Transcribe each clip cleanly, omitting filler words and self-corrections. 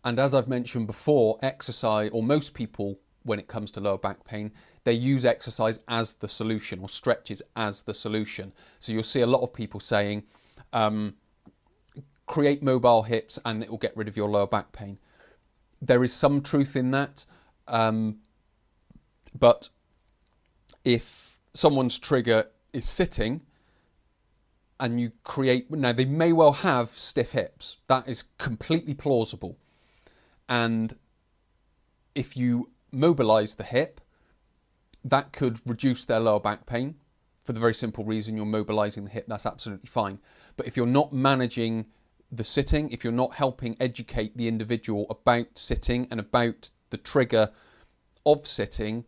And as I've mentioned before, exercise, or most people, when it comes to lower back pain, they use exercise as the solution, or stretches as the solution. So you'll see a lot of people saying, create mobile hips and it will get rid of your lower back pain. There is some truth in that, but if someone's trigger is sitting and you create, now they may well have stiff hips, that is completely plausible. And if you mobilize the hip, that could reduce their lower back pain for the very simple reason you're mobilizing the hip. That's absolutely fine. But if you're not managing the sitting, if you're not helping educate the individual about sitting and about the trigger of sitting,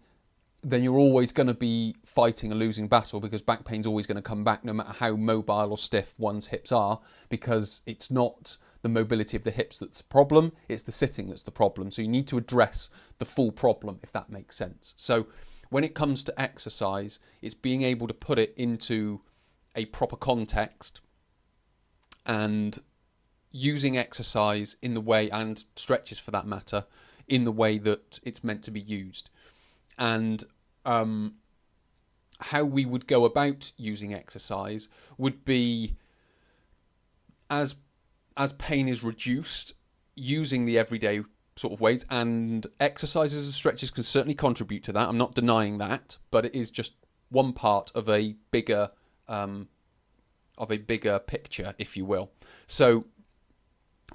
then you're always going to be fighting a losing battle, because back pain's always going to come back no matter how mobile or stiff one's hips are, because it's not the mobility of the hips that's the problem, it's the sitting that's the problem. So you need to address the full problem, if that makes sense. So when it comes to exercise, it's being able to put it into a proper context and using exercise in the way, and stretches for that matter, in the way that it's meant to be used. And how we would go about using exercise would be, as pain is reduced, using the everyday sort of ways, and exercises and stretches can certainly contribute to that. I'm not denying that, but it is just one part of a bigger picture, if you will. So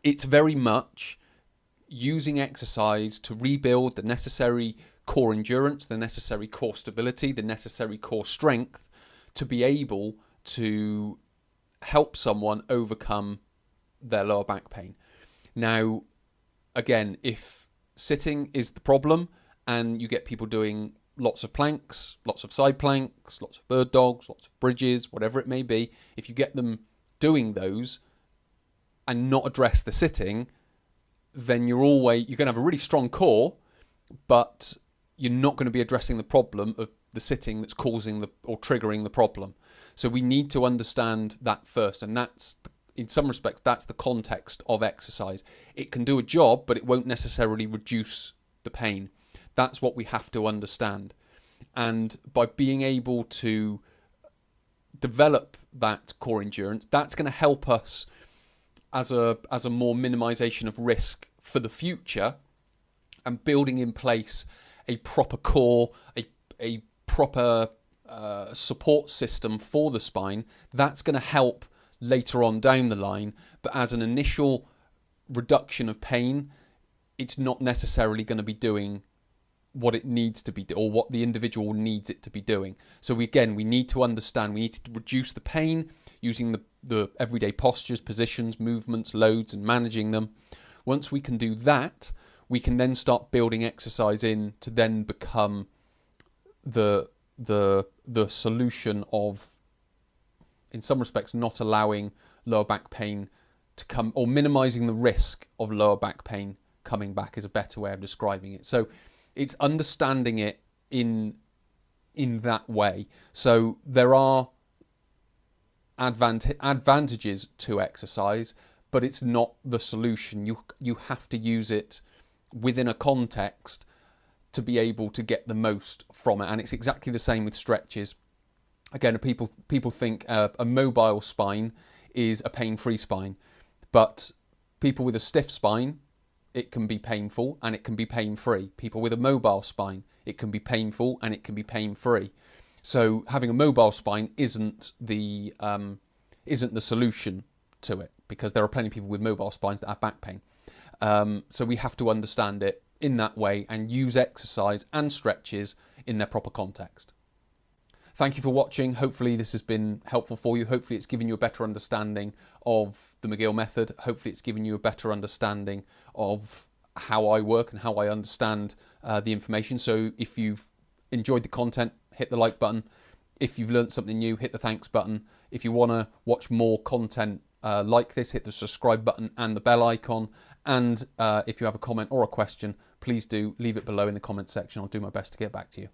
it's very much using exercise to rebuild the necessary core endurance, the necessary core stability, the necessary core strength to be able to help someone overcome their lower back pain. Now, again, if sitting is the problem and you get people doing lots of planks, lots of side planks, lots of bird dogs, lots of bridges, whatever it may be, if you get them doing those and not address the sitting, then you're going to have a really strong core, but you're not going to be addressing the problem of the sitting that's causing or triggering the problem. So we need to understand that first, and that's, in some respects, that's the context of exercise. It can do a job, but it won't necessarily reduce the pain. That's what we have to understand. And by being able to develop that core endurance, that's going to help us as a more minimization of risk for the future, and building in place a proper core, a proper support system for the spine. That's going to help later on down the line, but as an initial reduction of pain, it's not necessarily going to be doing what it needs to be, or what the individual needs it to be doing. So we need to understand, we need to reduce the pain using the everyday postures, positions, movements, loads, and managing them. Once we can do that, we can then start building exercise in to then become the solution of, in some respects, not allowing lower back pain to come, or minimizing the risk of lower back pain coming back, is a better way of describing it. So it's understanding it in that way. So there are advantages to exercise, but it's not the solution. You have to use it within a context to be able to get the most from it. And it's exactly the same with stretches. Again, people think a mobile spine is a pain-free spine, but people with a stiff spine, it can be painful and it can be pain-free. People with a mobile spine, it can be painful and it can be pain-free. So having a mobile spine isn't the solution to it, because there are plenty of people with mobile spines that have back pain. So we have to understand it in that way and use exercise and stretches in their proper context. Thank you for watching. Hopefully this has been helpful for you. Hopefully it's given you a better understanding of the McGill method. Hopefully it's given you a better understanding of how I work and how I understand the information. So if you've enjoyed the content, hit the like button. If you've learned something new, hit the thanks button. If you want to watch more content like this, hit the subscribe button and the bell icon. And if you have a comment or a question, please do leave it below in the comment section. I'll do my best to get back to you.